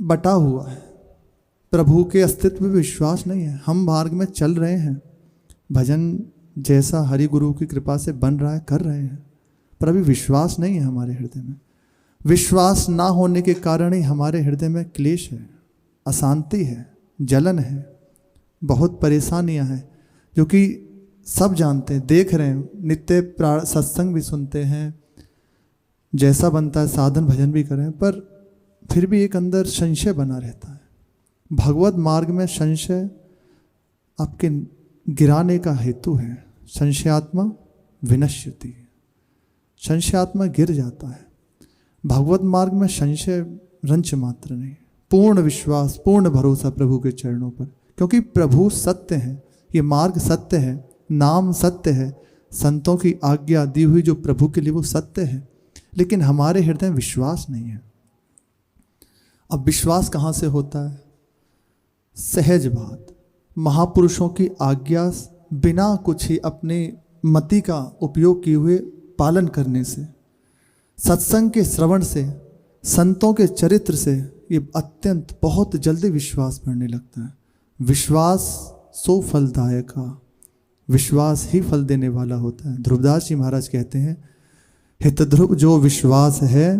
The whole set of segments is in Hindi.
बटा हुआ है, प्रभु के अस्तित्व में विश्वास नहीं है। हम मार्ग में चल रहे हैं, भजन जैसा हरि गुरु की कृपा से बन रहा है कर रहे हैं, पर अभी विश्वास नहीं है हमारे हृदय में। विश्वास ना होने के कारण ही हमारे हृदय में क्लेश है, अशांति है, जलन है, बहुत परेशानियां हैं, जो कि सब जानते हैं, देख रहे हैं। नित्य सत्संग भी सुनते हैं, जैसा बनता है साधन भजन भी करें, पर फिर भी एक अंदर संशय बना रहता है। भगवत मार्ग में संशय आपके गिराने का हेतु है। संशयात्मा विनश्यति, संशयात्मा गिर जाता है। भगवत मार्ग में संशय रंच मात्र नहीं, पूर्ण विश्वास, पूर्ण भरोसा प्रभु के चरणों पर, क्योंकि प्रभु सत्य है, ये मार्ग सत्य है, नाम सत्य है, संतों की आज्ञा दी हुई जो प्रभु के लिए वो सत्य है, लेकिन हमारे हृदय में विश्वास नहीं है। अब विश्वास कहाँ से होता है? सहज बात, महापुरुषों की आज्ञा बिना कुछ ही अपने मति का उपयोग किए हुए पालन करने से, सत्संग के श्रवण से, संतों के चरित्र से ये अत्यंत बहुत जल्दी विश्वास बढ़ने लगता है। विश्वास सो फलदायक, विश्वास ही फल देने वाला होता है। ध्रुवदास जी महाराज कहते हैं, हित ध्रुव जो विश्वास है।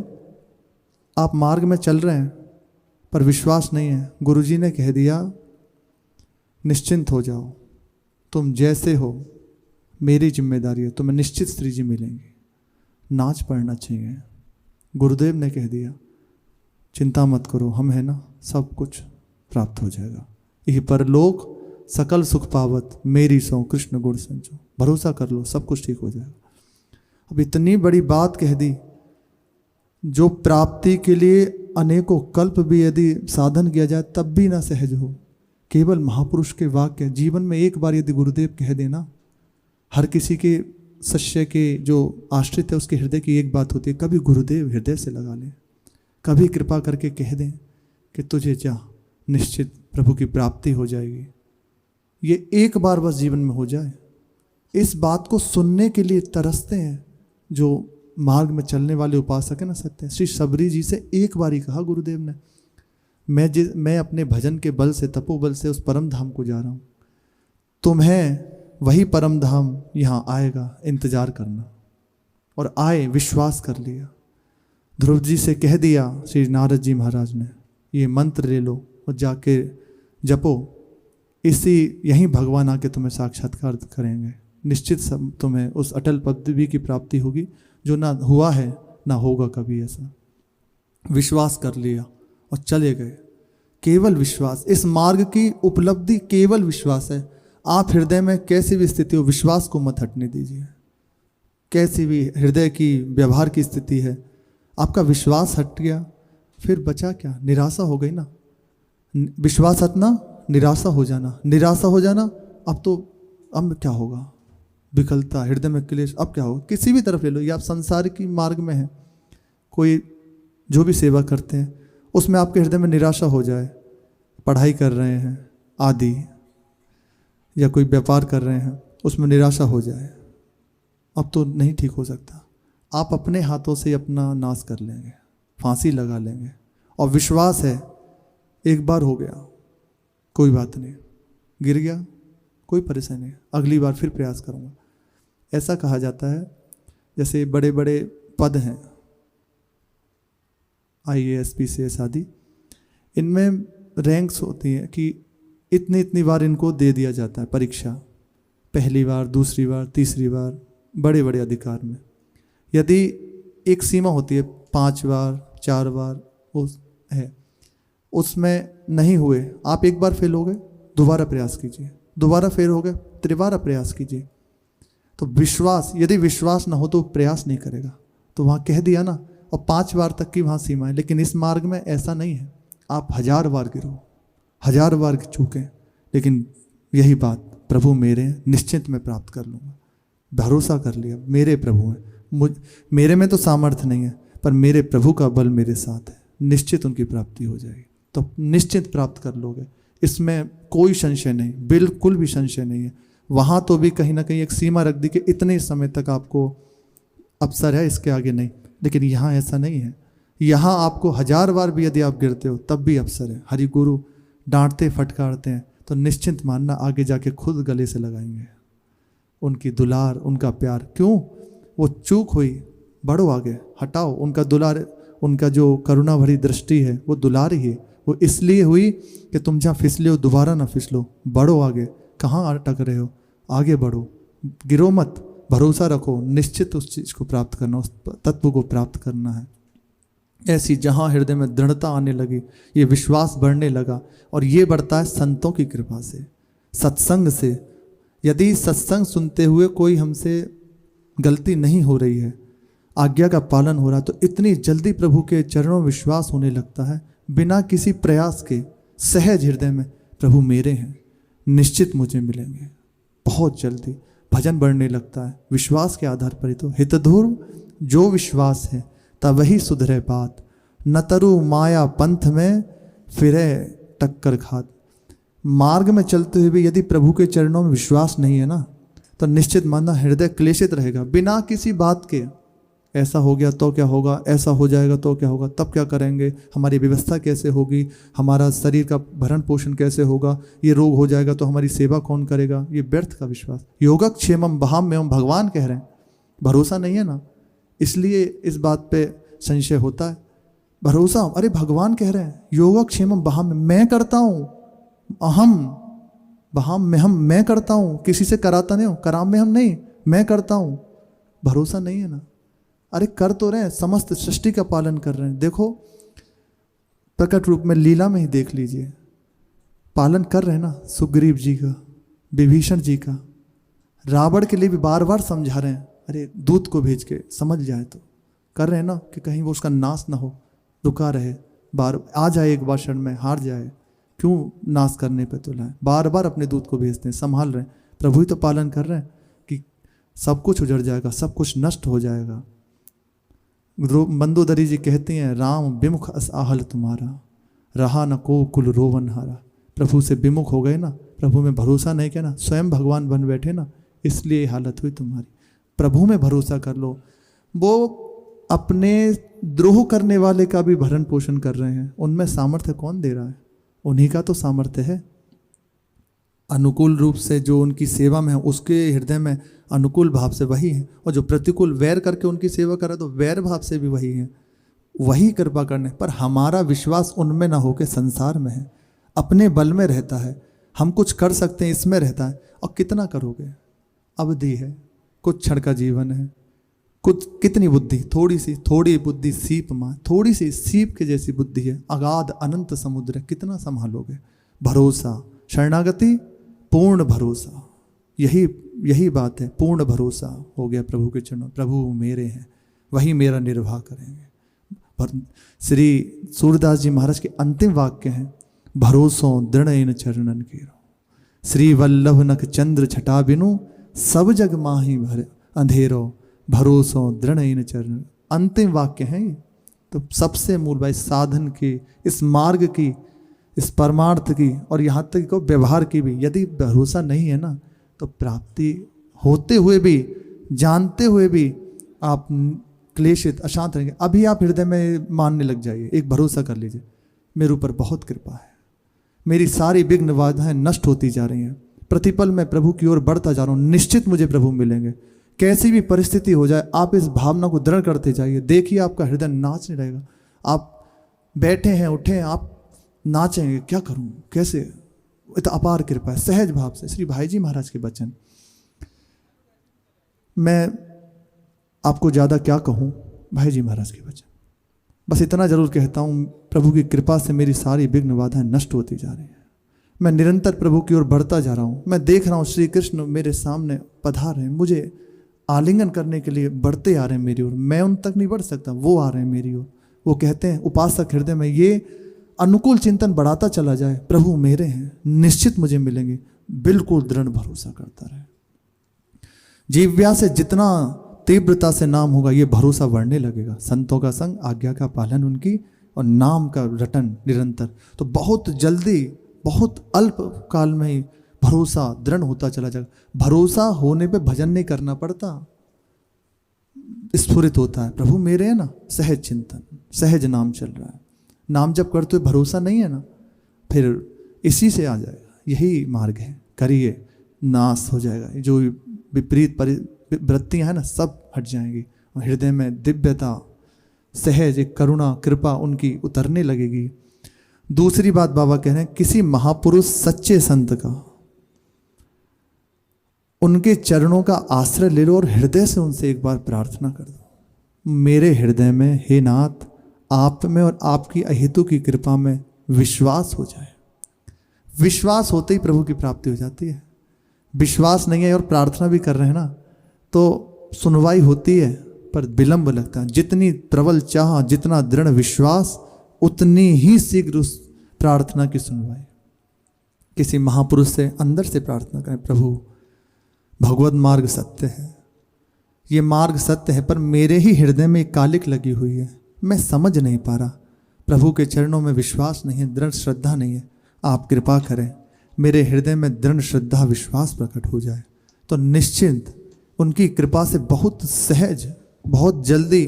आप मार्ग में चल रहे हैं पर विश्वास नहीं है, गुरुजी ने कह दिया निश्चिंत हो जाओ, तुम जैसे हो मेरी जिम्मेदारी है, तुम्हें निश्चित श्री जी मिलेंगे, नाच पड़ना चाहिए। गुरुदेव ने कह दिया चिंता मत करो, हम है ना, सब कुछ प्राप्त हो जाएगा। यही परलोक सकल सुख पावत, मेरी सो कृष्ण गुण संचो, भरोसा कर लो सब कुछ ठीक हो जाएगा। अब इतनी बड़ी बात कह दी, जो प्राप्ति के लिए अनेकों कल्प भी यदि साधन किया जाए तब भी ना सहज हो। केवल महापुरुष के वाक्य, जीवन में एक बार यदि गुरुदेव कह देना, हर किसी के शिष्य के जो आश्रित है उसके हृदय की एक बात होती है, कभी गुरुदेव हृदय से लगा लें, कभी कृपा करके कह दें कि तुझे जा, निश्चित प्रभु की प्राप्ति हो जाएगी। ये एक बार बस जीवन में हो जाए, इस बात को सुनने के लिए तरसते हैं जो मार्ग में चलने वाले उपासक है ना, सत्य। श्री सबरी जी से एक बार ही कहा गुरुदेव ने, मैं अपने भजन के बल से, तपोबल से उस परम धाम को जा रहा हूँ, तुम्हें वही परम धाम यहाँ आएगा, इंतजार करना। और आए, विश्वास कर लिया। ध्रुव जी से कह दिया श्री नारद जी महाराज ने, ये मंत्र ले लो और जाके जपो, इसी यहीं भगवान आके तुम्हें साक्षात्कार करेंगे, निश्चित सब तुम्हें उस अटल पदवी की प्राप्ति होगी जो ना हुआ है ना होगा कभी ऐसा। विश्वास कर लिया और चले गए। केवल विश्वास, इस मार्ग की उपलब्धि केवल विश्वास है। आप हृदय में कैसी भी स्थिति हो, विश्वास को मत हटने दीजिए। कैसी भी हृदय की व्यवहार की स्थिति है, आपका विश्वास हट गया, फिर बचा क्या? निराशा हो गई ना। विश्वास हटना, निराशा हो जाना, निराशा हो जाना, अब क्या होगा? विकलता, हृदय में क्लेश, अब क्या होगा? किसी भी तरफ ले लो, या आप संसार की मार्ग में हैं, कोई जो भी सेवा करते हैं उसमें आपके हृदय में निराशा हो जाए, पढ़ाई कर रहे हैं आदि, या कोई व्यापार कर रहे हैं उसमें निराशा हो जाए, अब तो नहीं ठीक हो सकता, आप अपने हाथों से अपना नाश कर लेंगे, फांसी लगा लेंगे। और विश्वास है एक बार हो गया, कोई बात नहीं, गिर गया, कोई परेशानी नहीं, अगली बार फिर प्रयास करूँगा। ऐसा कहा जाता है जैसे बड़े बड़े पद हैं, IAS PCS आदि, इनमें रैंक्स होती हैं कि इतनी इतनी बार इनको दे दिया जाता है परीक्षा, पहली बार, दूसरी बार, तीसरी बार, बड़े बड़े अधिकार में। यदि एक सीमा होती है 5 बार 4 बार वो है, उसमें नहीं हुए, आप एक बार फेल हो गए, दोबारा प्रयास कीजिए, दोबारा फेल हो गए, त्रिबारा प्रयास कीजिए। तो विश्वास, यदि विश्वास ना हो तो प्रयास नहीं करेगा। तो वहाँ कह दिया ना, और 5 बार तक की वहाँ सीमा है। लेकिन इस मार्ग में ऐसा नहीं है, आप 1000 बार गिरो, 1000 बार चूकें, लेकिन यही बात, प्रभु मेरे, निश्चित मैं प्राप्त कर लूँगा। भरोसा कर लिया, मेरे प्रभु हैं, मेरे में तो सामर्थ्य नहीं है, पर मेरे प्रभु का बल मेरे साथ है, निश्चित उनकी प्राप्ति हो जाएगी। तो निश्चित प्राप्त कर लोगे, इसमें कोई संशय नहीं, बिल्कुल भी संशय नहीं है। वहाँ तो भी कहीं ना कहीं एक सीमा रख दी कि इतने समय तक आपको अवसर है, इसके आगे नहीं। लेकिन यहाँ ऐसा नहीं है, यहाँ आपको 1000 बार भी यदि आप गिरते हो तब भी अवसर है। हरि गुरु डांटते फटकारते हैं तो निश्चिंत मानना आगे जाके खुद गले से लगाएंगे। उनकी दुलार, उनका प्यार, क्यों? वो चूक हुई, बढ़ो आगे, हटाओ। उनका दुलार, उनका जो करुणा भरी दृष्टि है वो दुलार ही है। वो इसलिए हुई कि तुम जहाँ फिसले हो दोबारा ना फिसलो, बढ़ो आगे। कहाँ अटक रहे हो? आगे बढ़ो, गिरो मत, भरोसा रखो, निश्चित उस चीज़ को प्राप्त करना, उस तत्व को प्राप्त करना है। ऐसी जहाँ हृदय में दृढ़ता आने लगी, ये विश्वास बढ़ने लगा, और ये बढ़ता है संतों की कृपा से, सत्संग से। यदि सत्संग सुनते हुए कोई हमसे गलती नहीं हो रही है, आज्ञा का पालन हो रहा है, तो इतनी जल्दी प्रभु के चरणों में विश्वास होने लगता है, बिना किसी प्रयास के सहज हृदय में प्रभु मेरे हैं, निश्चित मुझे मिलेंगे। बहुत जल्दी भजन बढ़ने लगता है विश्वास के आधार पर ही। तो हितधुर जो विश्वास है तब वही सुधरे बात, न तरु माया पंथ में फिरे टक्कर खात। मार्ग में चलते हुए भी यदि प्रभु के चरणों में विश्वास नहीं है ना, तो निश्चित मानना हृदय क्लेशित रहेगा बिना किसी बात के। ऐसा हो गया तो क्या होगा, ऐसा हो जाएगा तो क्या होगा, तब क्या करेंगे, हमारी व्यवस्था कैसे होगी, हमारा शरीर का भरण पोषण कैसे होगा, ये रोग हो जाएगा तो हमारी सेवा कौन करेगा। ये व्यर्थ का विश्वास। योगक्षेमम वहाम्यम, भगवान कह रहे हैं, भरोसा नहीं है ना, इसलिए इस बात पे संशय होता है। भरोसा, अरे भगवान कह रहे हैं योगक्षेमम वहाम्यम, मैं करता हूँ, अहम वहाम में हम, मैं करता हूँ, किसी से कराता नहीं हूँ, कराम में हम नहीं, मैं करता हूँ। भरोसा नहीं है ना, अरे कर तो रहे हैं, समस्त सृष्टि का पालन कर रहे हैं। देखो प्रकट रूप में लीला में ही देख लीजिए, पालन कर रहे हैं ना सुग्रीव जी का, विभीषण जी का, रावण के लिए भी बार बार समझा रहे हैं, अरे दूत को भेज के समझ जाए तो कर रहे हैं ना, कि कहीं वो उसका नाश ना हो, रुका रहे, बार आ जाए, एक बार क्षण में हार जाए, क्यों नाश करने पे तो लाए, बार बार अपने दूत को भेजते हैं, संभाल रहे हैं। प्रभु ही तो पालन कर रहे हैं कि सब कुछ उजड़ जाएगा, सब कुछ नष्ट हो जाएगा। मंदोदरी जी कहती हैं, राम विमुख अस आहल तुम्हारा, रहा न को कुल रोवन हारा। प्रभु से विमुख हो गए ना, प्रभु में भरोसा नहीं किया ना, स्वयं भगवान बन बैठे ना, इसलिए हालत हुई तुम्हारी। प्रभु में भरोसा कर लो। वो अपने द्रोह करने वाले का भी भरण पोषण कर रहे हैं, उनमें सामर्थ्य कौन दे रहा है, उन्हीं का तो सामर्थ्य है। अनुकूल रूप से जो उनकी सेवा में है, उसके हृदय में अनुकूल भाव से वही है, और जो प्रतिकूल वैर करके उनकी सेवा करे तो वैर भाव से भी वही है। वही कृपा करने पर हमारा विश्वास उनमें ना हो के संसार में है, अपने बल में रहता है, हम कुछ कर सकते हैं इसमें रहता है। और कितना करोगे, अवधि है, कुछ क्षण का जीवन है, कुछ कितनी बुद्धि, थोड़ी बुद्धि सीप माँ, थोड़ी सी सीप के जैसी बुद्धि है, अगाध अनंत समुद्र है, कितना संभालोगे। भरोसा, शरणागति, पूर्ण भरोसा, यही बात है, पूर्ण भरोसा हो गया प्रभु के चरणों। प्रभु मेरे हैं, वही मेरा निर्वाह करेंगे। श्री सूरदास जी महाराज के अंतिम वाक्य हैं, भरोसों दृढ़ इन चरणन के, श्री वल्लभ नख चंद्र छटा बिनु, सब जग माही भर अंधेरो, भरोसों दृढ़ इन चरण। अंतिम वाक्य हैं ये। तो सबसे मूल भाई साधन की, इस मार्ग की, इस परमार्थ की, और यहाँ तक को व्यवहार की भी यदि भरोसा नहीं है ना, तो प्राप्ति होते हुए भी, जानते हुए भी आप क्लेशित अशांत रहेंगे। अभी आप हृदय में मानने लग जाइए, एक भरोसा कर लीजिए, मेरे ऊपर बहुत कृपा है, मेरी सारी विघ्न बाधाएं नष्ट होती जा रही हैं, प्रतिपल मैं प्रभु की ओर बढ़ता जा रहा हूँ, निश्चित मुझे प्रभु मिलेंगे। कैसी भी परिस्थिति हो जाए, आप इस भावना को दृढ़ करते जाइए, देखिए आपका हृदय नाचने लगेगा। आप बैठे हैं, उठे हैं, आप नाचेंगे, क्या करूं, कैसे, इतना अपार कृपा है, सहज भाव से। श्री भाई जी महाराज के वचन, मैं आपको ज़्यादा क्या कहूं, भाई जी महाराज के वचन, बस इतना जरूर कहता हूं, प्रभु की कृपा से मेरी सारी विघ्न बाधाएं नष्ट होती जा रही हैं, मैं निरंतर प्रभु की ओर बढ़ता जा रहा हूं। मैं देख रहा हूं श्री कृष्ण मेरे सामने पधार रहे हैं, मुझे आलिंगन करने के लिए बढ़ते आ रहे हैं मेरी ओर, मैं उन तक नहीं बढ़ सकता, वो आ रहे हैं मेरी ओर। वो कहते हैं उपासक हृदय में ये अनुकूल चिंतन बढ़ाता चला जाए, प्रभु मेरे हैं, निश्चित मुझे मिलेंगे, बिल्कुल दृढ़ भरोसा करता रहे। जीव्या से जितना तीव्रता से नाम होगा, ये भरोसा बढ़ने लगेगा। संतों का संग, आज्ञा का पालन उनकी, और नाम का रटन निरंतर, तो बहुत जल्दी, बहुत अल्प काल में ही भरोसा दृढ़ होता चला जाएगा। भरोसा होने पे भजन नहीं करना पड़ता, स्फुरित होता है, प्रभु मेरे है ना, सहज चिंतन, सहज नाम चल रहा है, नाम जब करते हुए भरोसा नहीं है ना, फिर इसी से आ जाएगा। यही मार्ग है, करिए, नाश हो जाएगा, जो विपरीत वृत्तियां हैं ना सब हट जाएंगी, और हृदय में दिव्यता, सहज एक करुणा कृपा उनकी उतरने लगेगी। दूसरी बात बाबा कह रहे हैं, किसी महापुरुष सच्चे संत का, उनके चरणों का आश्रय ले लो और हृदय से उनसे एक बार प्रार्थना कर दो, मेरे हृदय में हे नाथ आप में और आपकी अहेतु की कृपा में विश्वास हो जाए। विश्वास होते ही प्रभु की प्राप्ति हो जाती है। विश्वास नहीं है और प्रार्थना भी कर रहे हैं ना, तो सुनवाई होती है पर विलंब लगता है। जितनी प्रबल चाह, जितना दृढ़ विश्वास, उतनी ही शीघ्र उस प्रार्थना की सुनवाई। किसी महापुरुष से अंदर से प्रार्थना करें, प्रभु भगवत मार्ग सत्य है, ये मार्ग सत्य है, पर मेरे ही हृदय में एक कालिक लगी हुई है, मैं समझ नहीं पा रहा, प्रभु के चरणों में विश्वास नहीं है, दृढ़ श्रद्धा नहीं है, आप कृपा करें मेरे हृदय में दृढ़ श्रद्धा विश्वास प्रकट हो जाए। तो निश्चिंत उनकी कृपा से बहुत सहज, बहुत जल्दी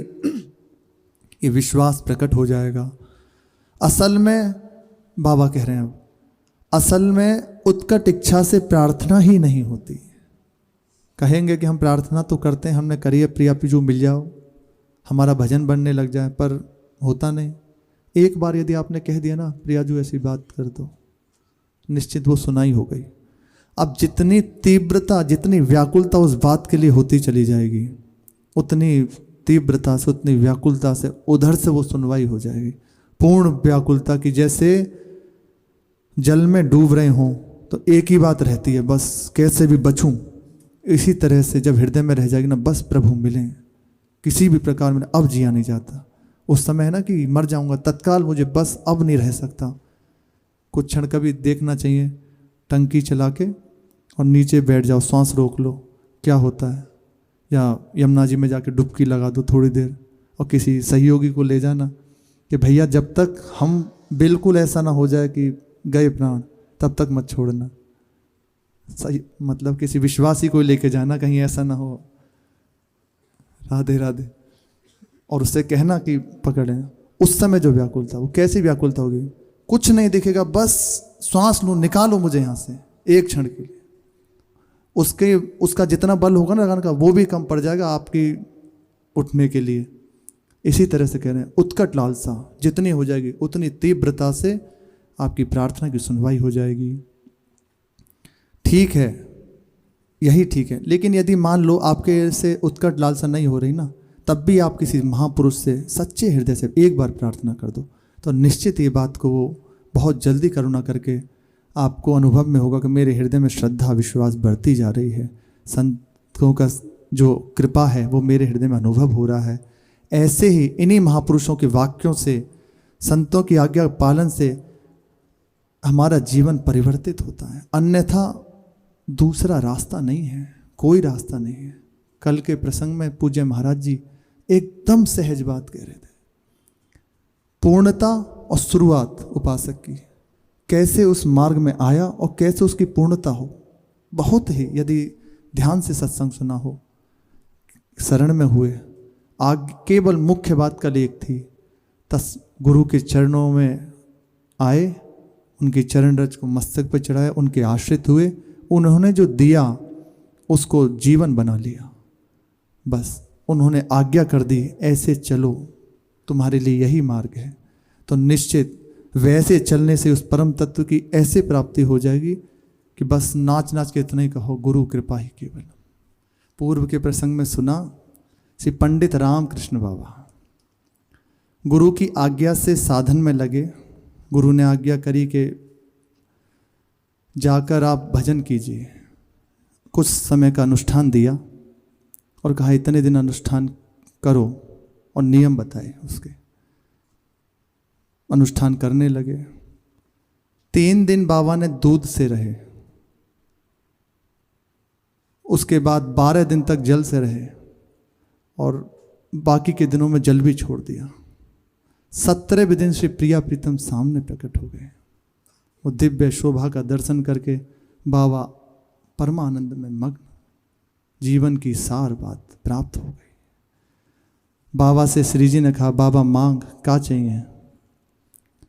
ये विश्वास प्रकट हो जाएगा। असल में बाबा कह रहे हैं, असल में उत्कट इच्छा से प्रार्थना ही नहीं होती। कहेंगे कि हम प्रार्थना तो करते हैं, हमने करी है, प्रिया पिजू मिल जाओ, हमारा भजन बनने लग जाए, पर होता नहीं। एक बार यदि आपने कह दिया ना, प्रियाजू ऐसी बात कर दो, निश्चित वो सुनाई हो गई। अब जितनी तीव्रता, जितनी व्याकुलता उस बात के लिए होती चली जाएगी, उतनी तीव्रता से, उतनी व्याकुलता से उधर से वो सुनवाई हो जाएगी। पूर्ण व्याकुलता की, जैसे जल में डूब रहे हों तो एक ही बात रहती है, बस कैसे भी बचूं। इसी तरह से जब हृदय में रह जाएगी ना, बस प्रभु मिलें, किसी भी प्रकार में अब जिया नहीं जाता। उस समय है ना कि मर जाऊंगा तत्काल, मुझे बस अब नहीं रह सकता। कुछ क्षण कभी देखना चाहिए, टंकी चला के और नीचे बैठ जाओ, सांस रोक लो, क्या होता है, या यमुना जी में जाके डुबकी लगा दो थोड़ी देर, और किसी सहयोगी को ले जाना कि भैया जब तक हम बिल्कुल ऐसा ना हो जाए कि गए प्राण, तब तक मत छोड़ना। सही मतलब किसी विश्वासी को लेके जाना, कहीं ऐसा ना हो, राधे राधे, और उससे कहना कि पकड़े। उस समय जो व्याकुलता, वो कैसी व्याकुलता होगी, कुछ नहीं दिखेगा, बस श्वास लो, निकालो मुझे यहाँ से एक क्षण के लिए। उसका जितना बल होगा ना लगाने का, वो भी कम पड़ जाएगा आपकी उठने के लिए। इसी तरह से कह रहे हैं, उत्कट लालसा जितनी हो जाएगी, उतनी तीव्रता से आपकी प्रार्थना की सुनवाई हो जाएगी। ठीक है, यही ठीक है, लेकिन यदि मान लो आपके से उत्कट लालसा नहीं हो रही ना, तब भी आप किसी महापुरुष से सच्चे हृदय से एक बार प्रार्थना कर दो, तो निश्चित ये बात को वो बहुत जल्दी करुणा करके आपको अनुभव में होगा कि मेरे हृदय में श्रद्धा विश्वास बढ़ती जा रही है, संतों का जो कृपा है वो मेरे हृदय में अनुभव हो रहा है। ऐसे ही इन्हीं महापुरुषों के वाक्यों से, संतों की आज्ञा पालन से हमारा जीवन परिवर्तित होता है, अन्यथा दूसरा रास्ता नहीं है, कोई रास्ता नहीं है। कल के प्रसंग में पूज्य महाराज जी एकदम सहज बात कह रहे थे, पूर्णता और शुरुआत उपासक की, कैसे उस मार्ग में आया और कैसे उसकी पूर्णता हो। बहुत ही यदि ध्यान से सत्संग सुना हो, शरण में हुए, केवल मुख्य बात कल एक थी, गुरु के चरणों में आए, उनके चरण रज को मस्तक पर चढ़ाया, उनके आश्रित हुए, उन्होंने जो दिया उसको जीवन बना लिया। बस उन्होंने आज्ञा कर दी, ऐसे चलो, तुम्हारे लिए यही मार्ग है। तो निश्चित वैसे चलने से उस परम तत्व की ऐसे प्राप्ति हो जाएगी कि बस नाच नाच के इतना ही कहो, गुरु कृपा ही केवल। पूर्व के प्रसंग में सुना, श्री पंडित रामकृष्ण बाबा गुरु की आज्ञा से साधन में लगे। गुरु ने आज्ञा करी कि जाकर आप भजन कीजिए। कुछ समय का अनुष्ठान दिया और कहा इतने दिन अनुष्ठान करो, और नियम बताए, उसके अनुष्ठान करने लगे। 3 दिन बाबा ने दूध से रहे, उसके बाद 12 दिन तक जल से रहे, और बाकी के दिनों में जल भी छोड़ दिया। 17वें दिन श्री प्रिया प्रीतम सामने प्रकट हो गए। वो दिव्य शोभा का दर्शन करके बाबा परमानंद में मग्न, जीवन की सार बात प्राप्त हो गई। बाबा से श्री जी ने कहा, बाबा मांग क्या चाहिए?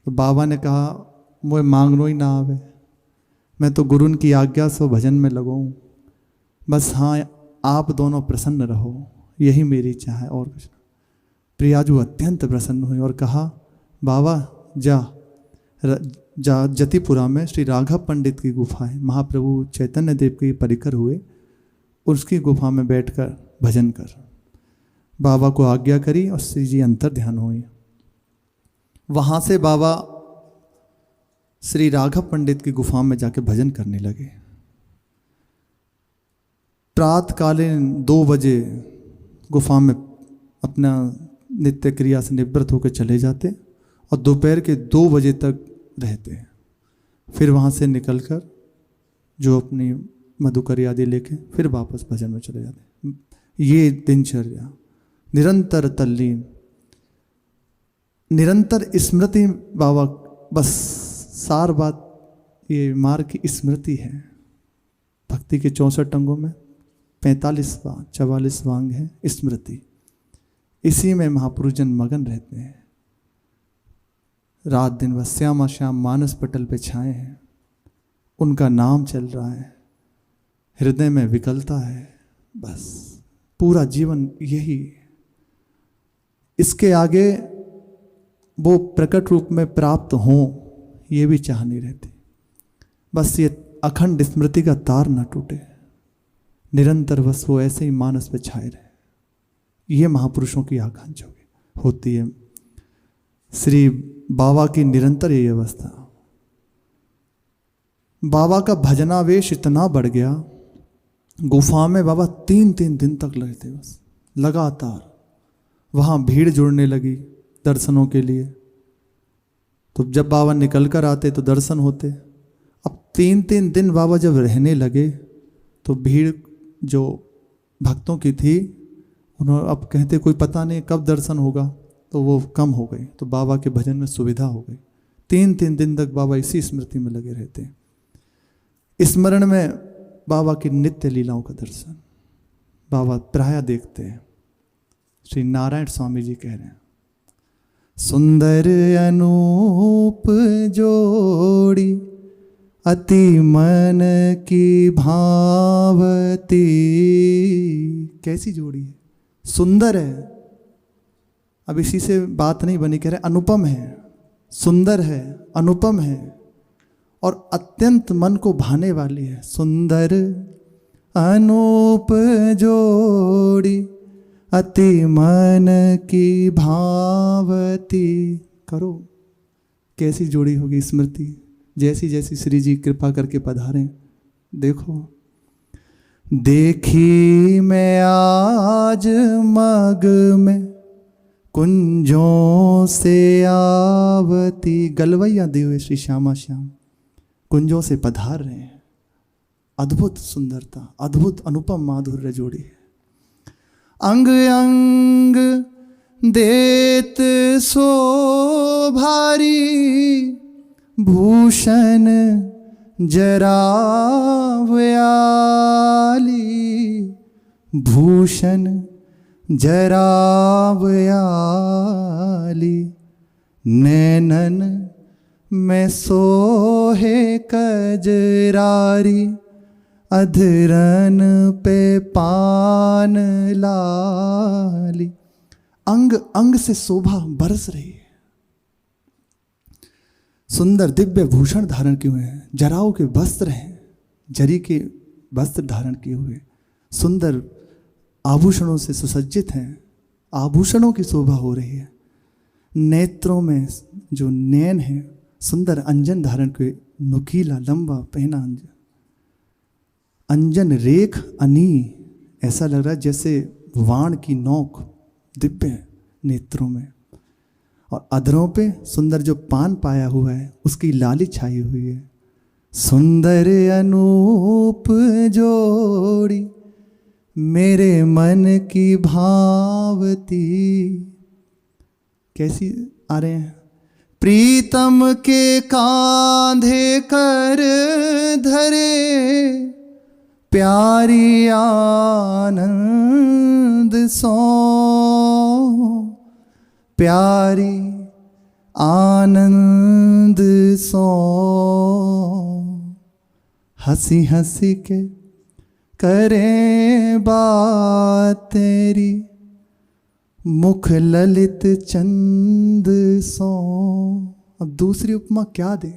तो बाबा ने कहा, मुझे मांगनो ही ना आवे, मैं तो गुरुन की आज्ञा से भजन में लगूँ, बस हाँ आप दोनों प्रसन्न रहो, यही मेरी इच्छा है और कुछ नहीं। प्रियाजू अत्यंत प्रसन्न हुई और कहा, बाबा जा जतिपुरा में श्री राघव पंडित की गुफा है, महाप्रभु चैतन्य देव के परिकर हुए, उसकी गुफा में बैठकर भजन कर। बाबा को आज्ञा करी और श्री जी अंतर ध्यान हुई। वहाँ से बाबा श्री राघव पंडित की गुफा में जाके भजन करने लगे। प्रातकालीन 2 बजे गुफा में अपना नित्य क्रिया से निवृत्त होकर चले जाते और दोपहर के 2 बजे तक रहते। फिर वहाँ से निकलकर जो अपनी मधुकरी आदि लेके फिर वापस भजन में चले जाते। ये दिनचर्या निरंतर तल्लीन, निरंतर स्मृति। बाबा बस सार बात ये मार्ग की स्मृति है। भक्ति के 64 अंगों में 44वां अंग है स्मृति। इसी में महापुरुष जन मगन रहते हैं। रात दिन वह श्यामा श्याम मानस पटल पे छाए हैं, उनका नाम चल रहा है, हृदय में विकलता है, बस पूरा जीवन यही। इसके आगे वो प्रकट रूप में प्राप्त हों ये भी चाह नहीं रहती। बस ये अखंड स्मृति का तार न टूटे, निरंतर बस वो ऐसे ही मानस पे छाए रहे। ये महापुरुषों की आकांक्षा होती है। श्री बाबा की निरंतर यही अवस्था। बाबा का भजनावेश इतना बढ़ गया, गुफा में बाबा 3-3 दिन तक रहते बस लगातार। वहाँ भीड़ जुड़ने लगी दर्शनों के लिए। तो जब बाबा निकल कर आते तो दर्शन होते। अब 3-3 दिन बाबा जब रहने लगे तो भीड़ जो भक्तों की थी उन्होंने अब कहते कोई पता नहीं कब दर्शन होगा, तो वो कम हो गई। तो बाबा के भजन में सुविधा हो गई। 3-3 दिन तक बाबा इसी स्मृति में लगे रहते। स्मरण में बाबा की नित्य लीलाओं का दर्शन बाबा प्रायः देखते हैं। श्री नारायण स्वामी जी कह रहे हैं, सुंदर अनूप जोड़ी अति मन की भावती। कैसी जोड़ी है, सुंदर है। अब इसी से बात नहीं बनी, कह रहे अनुपम है, सुंदर है, अनुपम है और अत्यंत मन को भाने वाली है। सुंदर अनूप जोड़ी अति मन की भावती। करो कैसी जोड़ी होगी स्मृति, जैसी जैसी श्री जी कृपा करके पधारें। देखो देखी मैं आज मग में कुंजों से आवती। गलवैया देवे श्री श्यामा श्याम कुंजों से पधार रहे हैं। अद्भुत सुंदरता, अद्भुत अनुपम माधुर्य जोड़ी है। अंग अंग देत सो भारी भूषण जरावयाली। भूषण जरावयाली नैनन में सोहे कजरारी। अधरन पे पान लाली। अंग अंग से शोभा बरस रही है। सुंदर दिव्य भूषण धारण किए हुए हैं। जराओं के वस्त्र हैं, जरी के वस्त्र धारण किए हुए, सुंदर आभूषणों से सुसज्जित हैं। आभूषणों की शोभा हो रही है। नेत्रों में जो नैन है, सुंदर अंजन धारण किए, नुकीला लंबा पहना अंजन। अंजन रेख अनी, ऐसा लग रहा है जैसे वाण की नोक दिव्य नेत्रों में। और अधरों पे सुंदर जो पान पाया हुआ है उसकी लाली छाई हुई है। सुंदर अनूप जोड़ी मेरे मन की भावती। कैसी आ रहे हैं। प्रीतम के कांधे कर धरे प्यारी आनंद सो प्यारी आनंद सो, हंसी हंसी के करें बात तेरी, मुख ललित चंद सो। अब दूसरी उपमा क्या दे,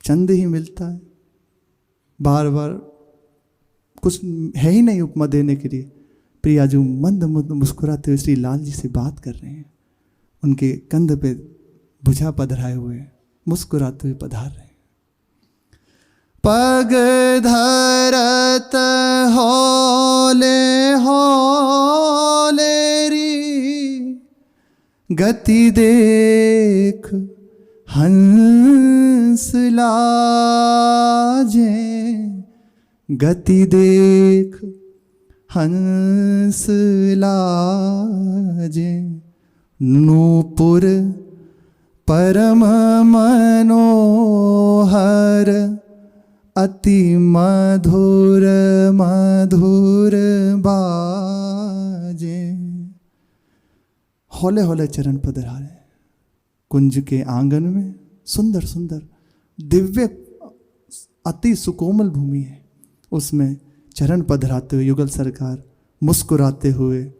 चंद ही मिलता है, बार बार कुछ है ही नहीं उपमा देने के लिए। प्रियाजू मंद मंद मुस्कुराते हुए श्री लाल जी से बात कर रहे हैं, उनके कंध पे भुजा पधराए हुए मुस्कुराते हुए पधार रहे हैं। पग धरत होले होले री, गति देख हंस लाजे, गति देख हंस लाजे। नूपुर परम मनोहर, अति मधुर मधुर बाजे। हौले हौले चरण पधरा रहे, कुंज के आंगन में सुंदर सुंदर दिव्य अति सुकोमल भूमि है, उसमें चरण पधराते हुए युगल सरकार मुस्कुराते हुए,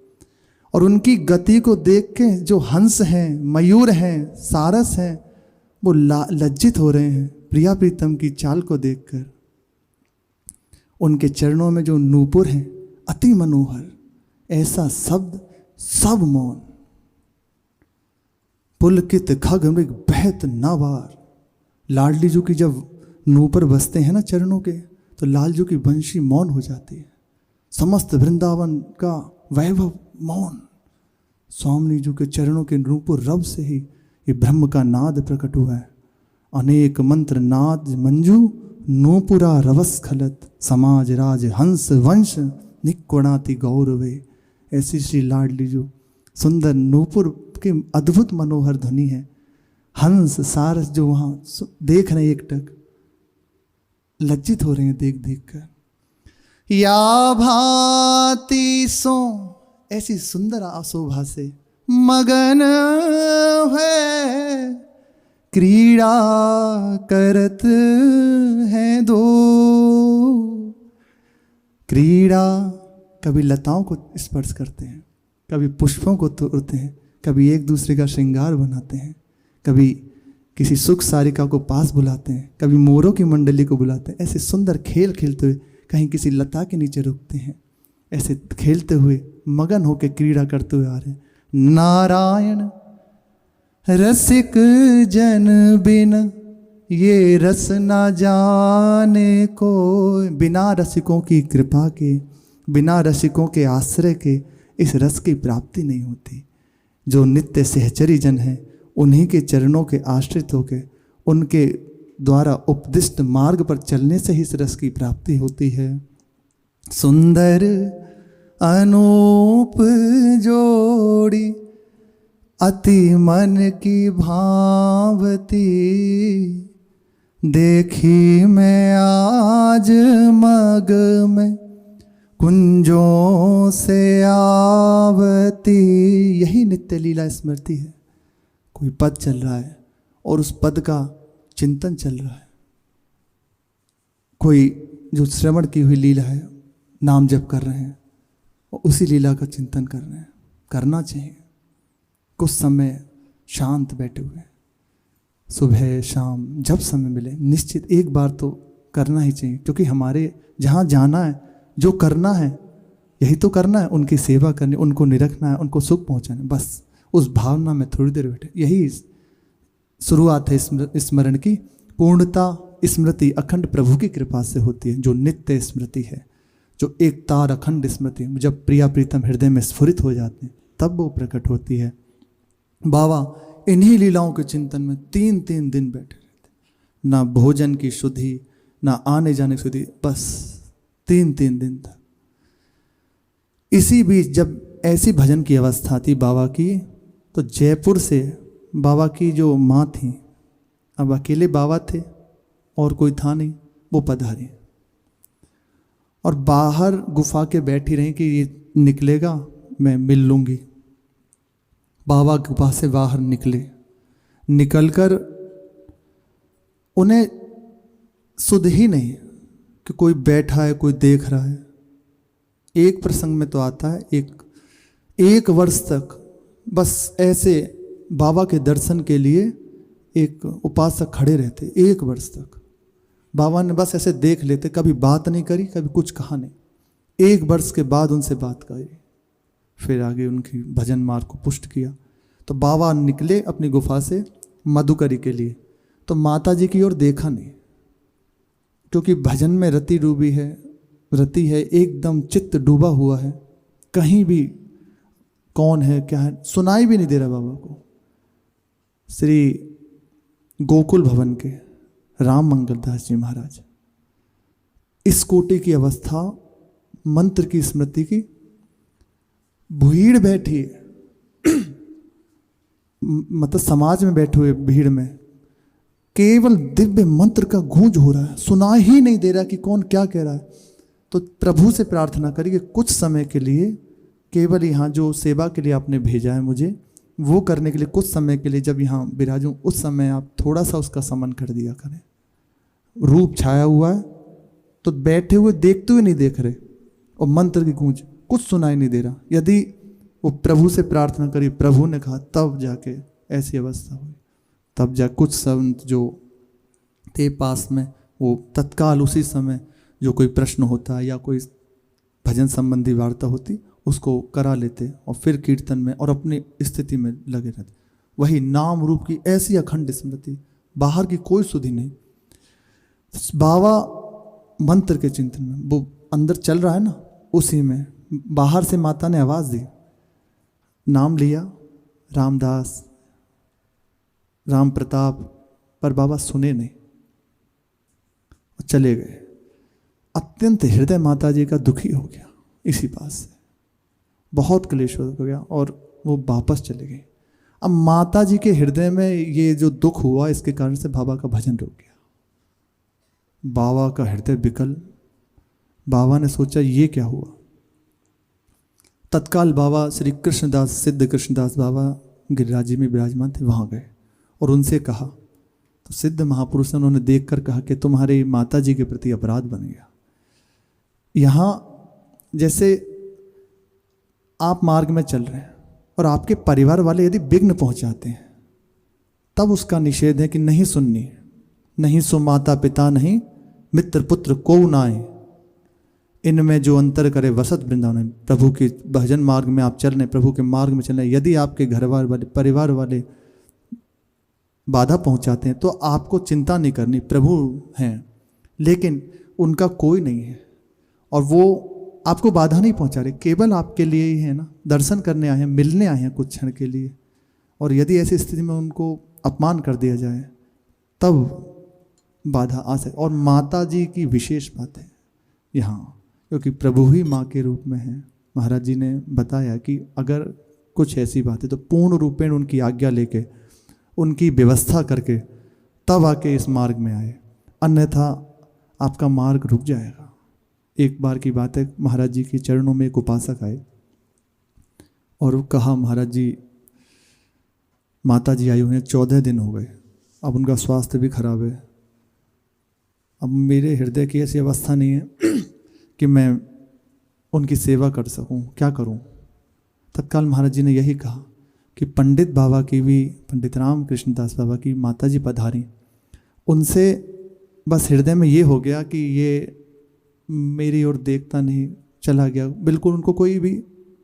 और उनकी गति को देख के जो हंस हैं, मयूर हैं, सारस हैं, वो लज्जित हो रहे हैं प्रिया प्रीतम की चाल को देखकर। उनके चरणों में जो नूपुर हैं अति मनोहर, ऐसा शब्द सब मौन। पुलकित खग मृग बहत नावार, लाडली जी की जब नूपुर बसते हैं ना चरणों के, तो लालजू की बंशी मौन हो जाती है, समस्त वृंदावन का वैभव मौन। स्वामी जी के चरणों के नूपुर रब से ही ये ब्रह्म का नाद प्रकट हुआ है। अनेक मंत्र नाद मंजू, नूपुरा रवस खलत, समाज राज हंस वंश, निकोणाति गौरवे। ऐसी श्री लाडली जो सुंदर नूपुर के अद्भुत मनोहर ध्वनि है। हंस सारस जो वहाँ देख रहे हैं एकटक, लज्जित हो रहे हैं देख देख कर। या भांति सो, ऐसी सुंदर आशोभा से मगन है, क्रीड़ा करत है दो। क्रीड़ा, कभी लताओं को स्पर्श करते हैं, कभी पुष्पों को तोड़ते हैं, कभी एक दूसरे का श्रृंगार बनाते हैं, कभी किसी सुख सारिका को पास बुलाते हैं, कभी मोरों की मंडली को बुलाते हैं। ऐसे सुंदर खेल खेलते हुए कहीं किसी लता के नीचे रुकते हैं, ऐसे खेलते हुए मगन होकर क्रीड़ा करते हुए आ रहे हैं। नारायण रसिक जन बिन, ये रस ना जाने को। बिना रसिकों की कृपा के, बिना रसिकों के आश्रय के इस रस की प्राप्ति नहीं होती। जो नित्य सहचरी जन हैं, उन्हीं के चरणों के आश्रित होकर, उनके द्वारा उपदिष्ट मार्ग पर चलने से ही इस रस की प्राप्ति होती है। सुंदर अनूप जोड़ी, अति मन की भावती, देखी मैं आज मग में कुंजों से आवती। यही नित्य लीला स्मृति है। कोई पद चल रहा है और उस पद का चिंतन चल रहा है, कोई जो श्रवण की हुई लीला है, नाम जप कर रहे हैं और उसी लीला का चिंतन कर रहे हैं। करना चाहिए। कुछ समय शांत बैठे हुए, सुबह शाम जब समय मिले, निश्चित एक बार तो करना ही चाहिए, क्योंकि हमारे जहाँ जाना है, जो करना है, यही तो करना है। उनकी सेवा करनी, उनको निरखना है, उनको सुख पहुँचाना, बस उस भावना में थोड़ी देर बैठे। यही शुरुआत है स्मरण की। पूर्णता स्मृति अखंड प्रभु की कृपा से होती है, जो नित्य स्मृति है, जो एक तार अखंड स्मृति। जब प्रिया प्रीतम हृदय में स्फुरित हो जाते हैं, तब वो प्रकट होती है। बाबा इन्हीं लीलाओं के चिंतन में 3-3 दिन बैठे रहते, ना भोजन की शुद्धि, ना आने जाने की शुद्धि, बस 3-3 दिन तक। इसी बीच जब ऐसी भजन की अवस्था थी बाबा की, तो जयपुर से बाबा की जो माँ थी, अब अकेले बाबा थे और कोई था नहीं, वो पधारी और बाहर गुफा के बैठी रही कि ये निकलेगा मैं मिल लूँगी। बाबा गुफा से बाहर निकले। निकलकर उन्हें सुध ही नहीं कि कोई बैठा है, कोई देख रहा है। एक प्रसंग में तो आता है, एक वर्ष तक बस ऐसे बाबा के दर्शन के लिए एक उपासक खड़े रहते। 1 वर्ष तक बाबा ने बस ऐसे देख लेते, कभी बात नहीं करी, कभी कुछ कहा नहीं। 1 वर्ष के बाद उनसे बात करी, फिर आगे उनकी भजन मार्ग को पुष्ट किया। तो बाबा निकले अपनी गुफा से मधुकरी के लिए, तो माता जी की ओर देखा नहीं, क्योंकि भजन में रति डूबी है, रति है, एकदम चित्त डूबा हुआ है। कहीं भी कौन है क्या है सुनाई भी नहीं दे रहा बाबा को। श्री गोकुल भवन के राम मंगल दास जी महाराज, इस कोटि की अवस्था, मंत्र की स्मृति की, भीड़ बैठी है मतलब समाज में बैठे हुए भीड़ में केवल दिव्य मंत्र का गूंज हो रहा है, सुना ही नहीं दे रहा कि कौन क्या कह रहा है। तो प्रभु से प्रार्थना करिए कुछ समय के लिए, केवल यहाँ जो सेवा के लिए आपने भेजा है मुझे, वो करने के लिए कुछ समय के लिए जब यहाँ विराजूं, उस समय आप थोड़ा सा उसका समन कर दिया करें। रूप छाया हुआ है तो बैठे हुए देखते हुए नहीं देख रहे, और मंत्र की गूंज कुछ सुनाई नहीं दे रहा। यदि वो प्रभु से प्रार्थना करी, प्रभु ने कहा, तब जाके ऐसी अवस्था हुई। तब जा कुछ संत जो थे पास में, वो तत्काल उसी समय जो कोई प्रश्न होता या कोई भजन संबंधी वार्ता होती उसको करा लेते, और फिर कीर्तन में और अपनी स्थिति में लगे रहते। वही नाम रूप की ऐसी अखंड स्मृति, बाहर की कोई सुधि नहीं। बाबा मंत्र के चिंतन में, वो अंदर चल रहा है ना, उसी में बाहर से माता ने आवाज दी, नाम लिया, रामदास, राम प्रताप, पर बाबा सुने नहीं और चले गए। अत्यंत हृदय माता जी का दुखी हो गया इसी बात से, बहुत क्लेश हो गया और वो वापस चले गए। अब माता जी के हृदय में ये जो दुख हुआ, इसके कारण से बाबा का भजन रुक गया। बाबा का हृदय विकल। बाबा ने सोचा ये क्या हुआ। तत्काल बाबा श्री कृष्णदास, सिद्ध कृष्णदास बाबा गिरिराज जी में विराजमान थे, वहाँ गए और उनसे कहा। तो सिद्ध महापुरुष ने उन्होंने देखकर कहा कि तुम्हारी माता जी के प्रति अपराध बन गया। यहाँ जैसे आप मार्ग में चल रहे हैं और आपके परिवार वाले यदि विघ्न पहुंचाते हैं, तब उसका निषेध है कि नहीं सुननी, नहीं सो माता पिता नहीं, मित्र पुत्र को नाए, इनमें जो अंतर करे वसत वृंदावन। प्रभु के भजन मार्ग में आप चल रहे, प्रभु के मार्ग में चल रहे, यदि आपके घर वाले परिवार वाले बाधा पहुंचाते हैं तो आपको चिंता नहीं करनी, प्रभु हैं, लेकिन उनका कोई नहीं है और वो आपको बाधा नहीं पहुंचा रहे, केवल आपके लिए ही है ना, दर्शन करने आए हैं, मिलने आए हैं कुछ क्षण के लिए। और यदि ऐसी स्थिति में उनको अपमान कर दिया जाए तब बाधा आ सके। और माता जी की विशेष बात है यहाँ, क्योंकि प्रभु ही माँ के रूप में है। महाराज जी ने बताया कि अगर कुछ ऐसी बात है तो पूर्ण रूपेण उनकी आज्ञा लेके, उनकी व्यवस्था करके तब आके इस मार्ग में आए, अन्यथा आपका मार्ग रुक जाएगा। एक बार की बात है, महाराज जी के चरणों में एक उपासक आए और कहा, महाराज जी, माता जी आई हुई हैं, 14 दिन हो गए, अब उनका स्वास्थ्य भी खराब है, अब मेरे हृदय की ऐसी अवस्था नहीं है कि मैं उनकी सेवा कर सकूं, क्या करूं। तत्काल महाराज जी ने यही कहा कि पंडित बाबा की भी, पंडित राम कृष्णदास बाबा की माता जी पधारी, उनसे बस हृदय में ये हो गया कि ये मेरी ओर देखता नहीं, चला गया। बिल्कुल उनको कोई भी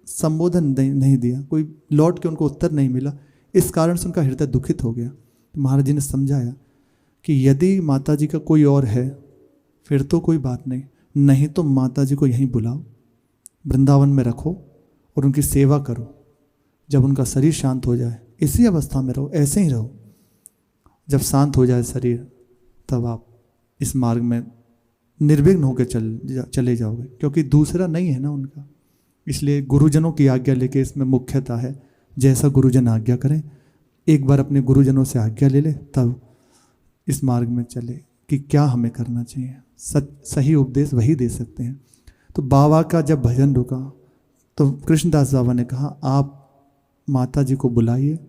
संबोधन नहीं दिया, कोई लौट के उनको उत्तर नहीं मिला। इस कारण से उनका हृदय दुखित हो गया। तो महाराज जी ने समझाया कि यदि माता जी का कोई और है फिर तो कोई बात नहीं, नहीं तो माता जी को यहीं बुलाओ, वृंदावन में रखो और उनकी सेवा करो। जब उनका शरीर शांत हो जाए, इसी अवस्था में रहो, ऐसे ही रहो। जब शांत हो जाए शरीर, तब आप इस मार्ग में निर्विघ्न होकर चले जाओगे, क्योंकि दूसरा नहीं है ना उनका। इसलिए गुरुजनों की आज्ञा लेके इसमें मुख्यता है, जैसा गुरुजन आज्ञा करें, एक बार अपने गुरुजनों से आज्ञा ले ले, तब इस मार्ग में चले कि क्या हमें करना चाहिए। सही उपदेश वही दे सकते हैं। तो बाबा का जब भजन रुका तो कृष्णदास बाबा ने कहा, आप माता जी को बुलाइए,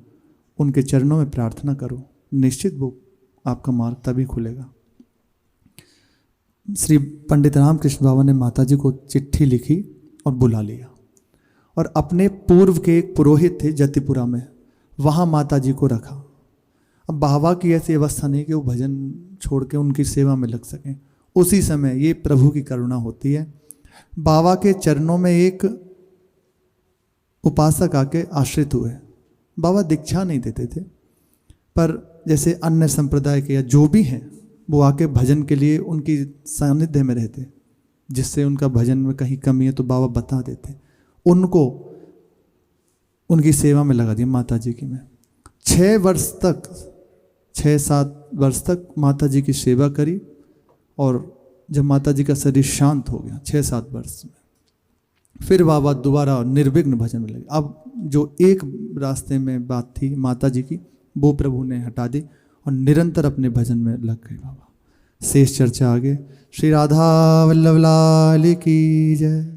उनके चरणों में प्रार्थना करो, निश्चित वो आपका मार्ग तभी खुलेगा। श्री पंडित रामकृष्ण बाबा ने माता जी को चिट्ठी लिखी और बुला लिया, और अपने पूर्व के एक पुरोहित थे जतिपुरा में, वहाँ माता जी को रखा। अब बाबा की ऐसी अवस्था नहीं कि वो भजन छोड़ के उनकी सेवा में लग सकें। उसी समय ये प्रभु की करुणा होती है, बाबा के चरणों में एक उपासक आके आश्रित हुए। बाबा दीक्षा नहीं देते थे, पर जैसे अन्य संप्रदाय के या जो भी हैं वो आके भजन के लिए उनकी सानिध्य में रहते, जिससे उनका भजन में कहीं कमी है तो बाबा बता देते। उनको उनकी सेवा में लगा दिया माता जी की। में 6-7 वर्ष तक माता जी की सेवा करी, और जब माता जी का शरीर शांत हो गया 6-7 वर्ष में, फिर बाबा दोबारा निर्विघ्न भजन में लगे। अब जो एक रास्ते में बात थी माता जी की, वो प्रभु ने हटा दी और निरंतर अपने भजन में लग गए बाबा। शेष चर्चा आगे। श्री राधा वल्लभ लाल की जय।